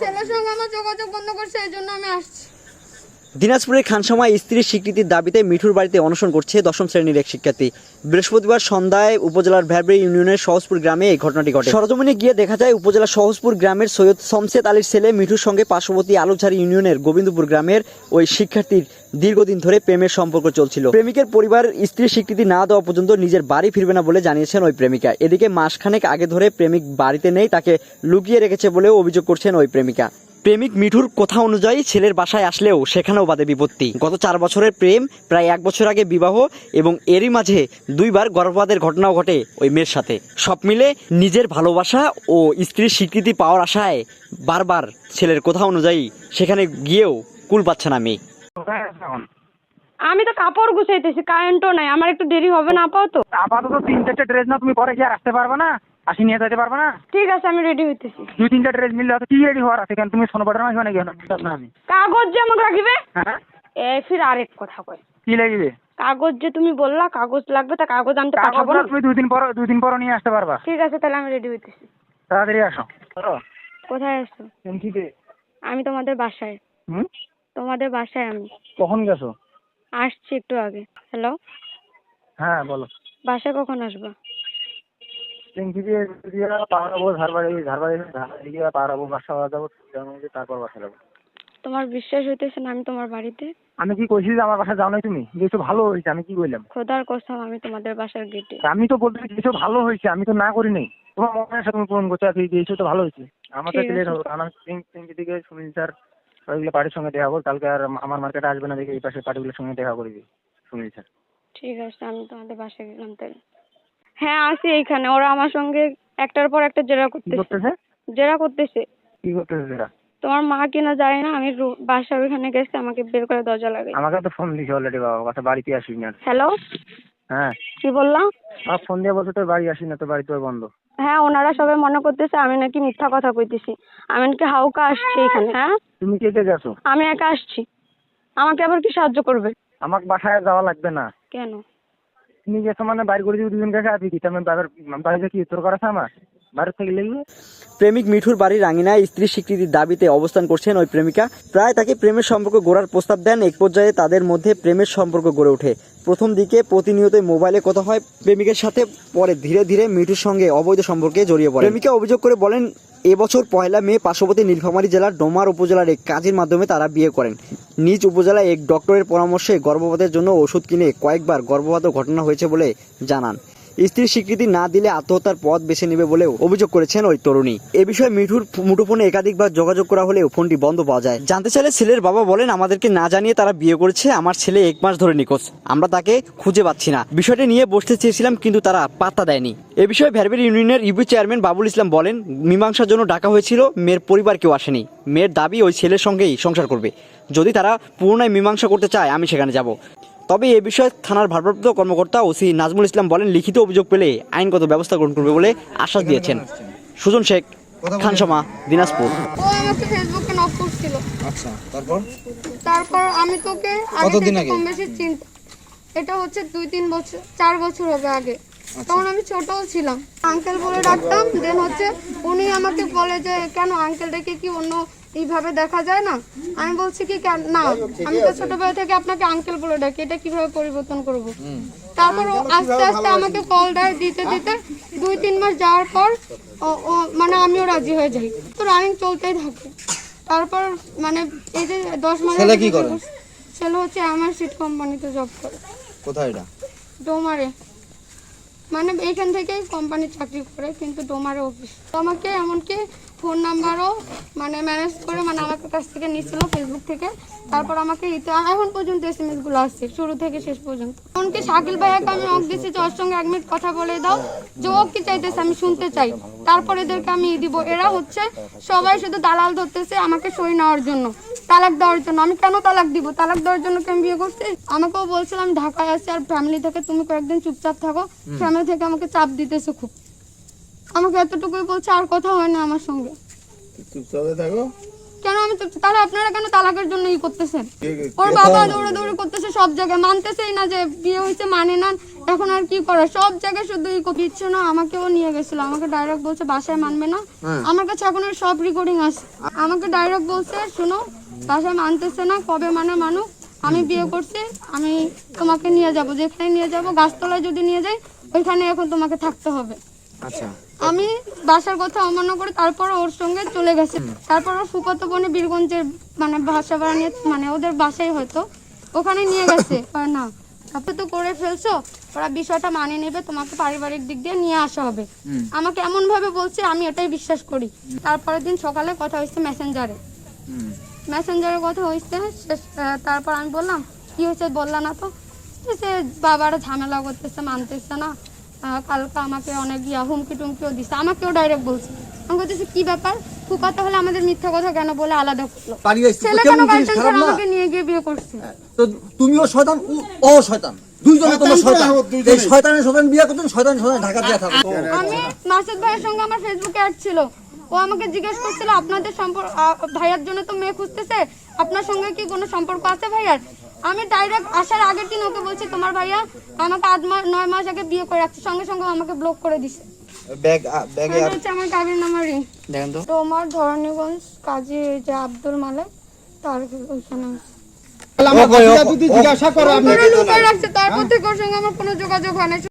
ছেলের সঙ্গে আমার যোগাযোগ বন্ধ করছে, এই জন্য আমি আসছি। দিনাজপুরের খানসামায় স্ত্রীর স্বীকৃতির দাবিতে মিঠুর বাড়িতে অনশন করছে দশম শ্রেণীর এক শিক্ষার্থী। বৃহস্পতিবার সন্ধ্যায় উপজেলার ভ্যাবরি ইউনিয়নের সহজপুর গ্রামে এই ঘটনাটি ঘটে। সরজমিনে গিয়ে দেখা যায় উপজেলা সহজপুর গ্রামের সৈয়দ শমসেদ আলীর ছেলে মিঠুর সঙ্গে পার্শ্ববর্তী আলুঝাড়ি ইউনিয়নের গোবিন্দপুর গ্রামের ওই শিক্ষার্থীর দীর্ঘদিন ধরে প্রেমের সম্পর্ক চলছিল। প্রেমিকের পরিবার স্ত্রীর স্বীকৃতি না দেওয়া পর্যন্ত নিজের বাড়ি ফিরবে না বলে জানিয়েছেন ওই প্রেমিকা। এদিকে মাসখানেক আগে ধরে প্রেমিক বাড়িতে নেই, তাকে লুকিয়ে রেখেছে বলেও অভিযোগ করছেন ওই প্রেমিকা। প্রেমিক মিঠুর কথা অনুযায়ী ছেলের বাসায় আসলেও সেখানেও বাধে বিপত্তি। গত 4 বছরের প্রেম, প্রায় 1 বছর আগে বিবাহ এবং এরই মাঝে 2বার গর্ভপাতের ঘটনাও ঘটে ওই মেয়ের সাথে। সব মিলে নিজের ভালোবাসা ও স্ত্রীর স্বীকৃতি পাওয়ার আশায় বারবার ছেলের কথা অনুযায়ী সেখানে গিয়েও কুল পাচ্ছে না মেয়ে। আমি তো কাপড় গুছাইতেছি, কারেন্টও নাই, আমার একটু দেরি হবে না আপাতত? আপাতত 3-4টা ড্রেস না, তুমি পরে কি আর আসতে পারবে না? আসি নিয়ে যেতে পারবে না? ঠিক আছে, আমি রেডি হইতেছি। 2-3টা ড্রেস মিললে হয়তো কি রেডি হওয়ার আছে, কেন তুমি সোনপাটার মাঝে মানে গেল না? আমি কাগজ যে আমাকে রাখিবে। হ্যাঁ, ফির আরেক কথা কয়, কি লাগবে? কাগজ যে তুমি বললা কাগজ লাগবে, তা কাগজ আনতে কাগজ পাঠাবো না, না? তুমি 2 দিন পর নিয়ে আসতে পারবা। ঠিক আছে, তাহলে আমি রেডি হইতেছি। তাড়াতাড়ি আসো। কোথায় আসছো? এমকিতে। আমি তোমাদের বাসায়। হুম, তোমাদের বাসায় আমি কখন গেছো? আসছি একটু আগে। হ্যালো, হ্যাঁ বলো। বাসায় কখন আসবা? এমকিতে দিয়ে পাড়াবো, ঝাড়বাড়ি গিয়ে পাড়াবো, বাসা যাবো, তারপর বাসা যাবো। তোমার বিশ্বাস হইতেছে না আমি তোমার বাড়িতে? আমি কি কইছি যে আমার বাসা যাও নাই তুমি? গেছো ভালো হয়েছে, আমি কি বললাম? খোদার কসম, আমি তোমাদের বাসার গেটে। আমি তো বলতে গেছো ভালো হয়েছে, আমি তো না করি নাই। তোমার মনে আছে তুমি ফোন করছো, গেছো তো ভালো হয়েছে। আমাদের ঠিক আছে। লেট হবে, কারণ আমি তিনটে দিকে সুনীল স্যার ওইগুলো পার্টির সঙ্গে দেখা করবো। কালকে আর আমার মার্কেটে আসবে না, দেখে এই পাশে পার্টিগুলোর সঙ্গে দেখা করবি সুনীল স্যার। ঠিক আছে, আমি তোমাদের বাসায় গেলাম তাহলে। হ্যাঁ, আসি এইখানে। ওরা আমার সঙ্গে একটার পর একটা জেরা কি করতেছে। করতেছে? জেরা করতেছে। কি করতেছে এরা? তোমার মা কিনা যায় না, আমি বাসার ওইখানে গেছে, আমাকে বের করে দরজা লাগাই। আমাকে তো ফোন দিছে অলরেডি, বাবা কথা বাড়িতে আসবি না। হ্যালো, হ্যাঁ, কি বললাম? আমার ফোন দিয়ে বলছে তোর বাড়ি আসি না, তোর বাড়ি তোর বন্ধ। হ্যাঁ, ওনারা সবাই মনে করতেছে আমি নাকি মিথ্যা কথা কইতেছি, আমি নাকি হাউকা আসছি এখানে। হ্যাঁ, তুমি কে কে গেছো? আমি একা আসছি। আমাকে আবার কি সাহায্য করবে? আমাকে বাসায় যাওয়া লাগবে না। কেন? তুমি গেছো মানে বাইরে করে দিবি, দুজন কাছে আসবি কি? তুমি বাড়িতে কি তোর করা আছে? আমার বাইরে থেকে লেগে প্রেমিক মিঠুর বাড়ির আঙিনায় স্ত্রীর স্বীকৃতির দাবিতে অবস্থান করছেন ওই প্রেমিকা। প্রায় তাকে প্রেমের সম্পর্ক গড়ার প্রস্তাব দেন। এক পর্যায়ে তাদের মধ্যে প্রেমের সম্পর্ক গড়ে ওঠে। প্রথম দিকে প্রতিনিয়ত মোবাইলে কথা হয় প্রেমিকের সাথে, পরে ধীরে ধীরে মিঠুর সঙ্গে অবৈধ সম্পর্কে জড়িয়ে পড়ে। প্রেমিকা অভিযোগ করে বলেন, এবছর 1 মে পার্শ্ববর্তী নীলফামারী জেলার ডোমার উপজেলার এক কাজের মাধ্যমে তারা বিয়ে করেন। নিজ উপজেলায় এক ডক্টরের পরামর্শে গর্ভপাতের জন্য ওষুধ কিনে কয়েকবার গর্ভপাত ঘটনা হয়েছে বলে জানান। স্ত্রীর স্বীকৃতি না দিলে আত্মহত্যার পথ বেছে নেবে বলেও অভিযোগ করেছেন ওই তরুণী। এ বিষয়ে মিঠুর মুঠোফোনে একাধিকবার যোগাযোগ করা হলেও ফোনটি বন্ধ পাওয়া যায়। জানতে চাইলে ছেলের বাবা বলেন, আমাদেরকে না জানিয়ে তারা বিয়ে করেছে। আমার ছেলে 1 মাস ধরে নিখোঁজ, আমরা তাকে খুঁজে পাচ্ছি না। বিষয়টি নিয়ে বসতে চেয়েছিলাম কিন্তু তারা পাত্তা দেয়নি। এ বিষয়ে ভ্যারবেরি ইউনিয়নের ইউপি চেয়ারম্যান বাবুল ইসলাম বলেন, মীমাংসার জন্য ডাকা হয়েছিল, মেয়ের পরিবার কেউ আসেনি। মেয়ের দাবি ওই ছেলের সঙ্গেই সংসার করবে। যদি তারা পুনরায় মীমাংসা করতে চায় আমি সেখানে যাব। তবে এ বিষয়ে থানার ভারপ্রাপ্ত কর্মকর্তা ওসি নাজমুল ইসলাম বলেন, লিখিত অভিযোগ পেলে আইনগত ব্যবস্থা গ্রহণ করবে বলে আশ্বাস দিয়েছেন। সুজন শেখ, খানসামা, দিনাজপুর। ও আমাকে ফেসবুকে নক করছিল। আচ্ছা, তারপর আমি তোকে কতদিন আগে? কম বেশি চিন্তা, এটা হচ্ছে 2-3 বছর 4 বছর হবে আগে। তখন আমি ছোটও ছিলাম, আঙ্কেল বলে ডাকতাম। দেন হচ্ছে উনি আমাকে বলে যে কেন আঙ্কেলটাকে কি অন্য এইভাবে দেখা যায় না? আমি বলছি কি না, আমি তো ছোটবেলা থেকে আপনাকে আঙ্কেল বলে ডাকি, এটা কিভাবে পরিবর্তন করব? তারপর ও আস্তে আস্তে আমাকে কল দেয়, দিতে দিতে 2-3 মাস যাওয়ার পর মানে আমিও রাজি হয়ে যাই। তো রানিং চলতেই থাকে। তারপর মানে এই যে 10 মাস ছেলে কি করে? ছেলে হচ্ছে আমার সিট কোম্পানিতে জব করে। কোথায় এটা? ডোমারে, মানে এইখান থেকেই কোম্পানির চাকরি করে, কিন্তু ডোমারে অফিস। তো আমাকে এমনকি ফোন নাম্বারও মানে ম্যানেজ করে মানে আমার কাছ থেকে নিচ্ছিল ফেসবুক থেকে। তারপর আমাকে এখন পর্যন্ত SMS গুলো আসছে শুরু থেকে শেষ পর্যন্ত। এমনকি শাকিল ভাইয়াকে আমি অক দিচ্ছি যে ওর সঙ্গে 1 মিনিট কথা বলে দাও, যে ও কি চাইতেছে আমি শুনতে চাই, তারপর এদেরকে আমি দিব। এরা হচ্ছে সবাই শুধু দালাল ধরতেছে আমাকে সই নেওয়ার জন্য, তালাক দেওয়ার জন্য। আমি কেন তালাক দিব? তালাক দেওয়ার জন্য কেন বিয়ে করছি? আমাকেও বলছিলাম ঢাকায় আছি আর ফ্যামিলি থেকে তুমি কয়েকদিন চুপচাপ থাকো। ফ্যামিলি থেকে আমাকে চাপ দিতেছে খুব। আমাকে এতটুকুই বলছে, আর কথা হয় না আমার সঙ্গে। চুপচাপ থাকো। কেন আমি তাহলে আপনারা কেন তালাকের জন্য ই করতেছেন? ওর বাবা দৌড়াদৌড়ি করতেছে সব জায়গায়, মানতেছেই না যে বিয়ে হয়েছে, মানে না। এখন আর কি করে, সব জায়গায় শুধু ই দিচ্ছে না। আমাকেও নিয়ে গেছিল, আমাকে ডাইরেক্ট বলছে বাসায় মানবে না। আমার কাছে এখন ওর সব রেকর্ডিং আছে। আমাকে ডাইরেক্ট বলছে শোনো বাসায় মানতেছে না, কবে মানে মানুষ, আমি বিয়ে করছি, আমি তোমাকে নিয়ে যাব, যেখানে নিয়ে যাব গাছতলায় যদি নিয়ে যাই ওইখানে এখন তোমাকে থাকতে হবে। আচ্ছা আমি বাসার কথা অমান্য করে তারপর ওর সঙ্গে চলে গেছে। তারপর ওর ফুফাতো বোনে বীরগঞ্জের মানে বাসা ভাড়া নিয়ে, মানে ওদের বাসায় হয়তো ওখানে নিয়ে গেছে। না আপনি তো করে ফেলছো, ওরা বিষয়টা মানিয়ে নেবে, তোমাকে পারিবারিক দিক দিয়ে নিয়ে আসা হবে। আমাকে এমন ভাবে বলছে, আমি এটাই বিশ্বাস করি। তারপরের দিন সকালে কথা হয়েছে মেসেঞ্জারে কথা হয়েছে। তারপর আমি বললাম কি হয়েছে বললা না তো, সে বাবারা ঝামেলা করতেছে, মানতেছে না। কালকে আমাকে অনেক হুমকি টুমকিও দিচ্ছে, আমাকেও ডাইরেক্ট বলছে। আমি বলতেছি কি ব্যাপার, ফুফাতো হলে আমাদের মিথ্যা কথা কেন বলে আলাদা করলো, ছেলে কেন গার্জেন ছাড়া আমাকে নিয়ে গিয়ে বিয়ে করছে। তো তুমিও শয়তান, ও শয়তান, দুইজনে তোমার শয়তান। এই শয়তানের শয়তান বিয়ে করতেন, শয়তান শয়তান ঢাকা দিয়ে থাকো। আমি মাসুদ ভাইয়ের সঙ্গে আমার ফেসবুকে অ্যাড ছিল, ও আমাকে জিজ্ঞেস করছিল আপনাদের সম্পর্ক, ভাইয়ার জন্য তো মেয়ে খুঁজতেছে, আপনার সঙ্গে কি কোনো সম্পর্ক আছে ভাইয়ার? আমি ডাইরেক্ট আসার আগের দিন ওকে বলছি তোমার ভাইয়া আমাকে 8-9 মাস আগে বিয়ে করে রাখছে, সঙ্গে সঙ্গে আমাকে ব্লক করে দিছে। ব্যাগে এটা হচ্ছে আমার কাবির নামার রিং। দেখেন তো তোমার ধরণীগঞ্জ কাজী যে আব্দুল মালেক, তার ওইখানে জিজ্ঞাসা করো লুকায় রাখছে, তারপর থেকে ওর সঙ্গে আমার কোনো যোগাযোগ হয় না।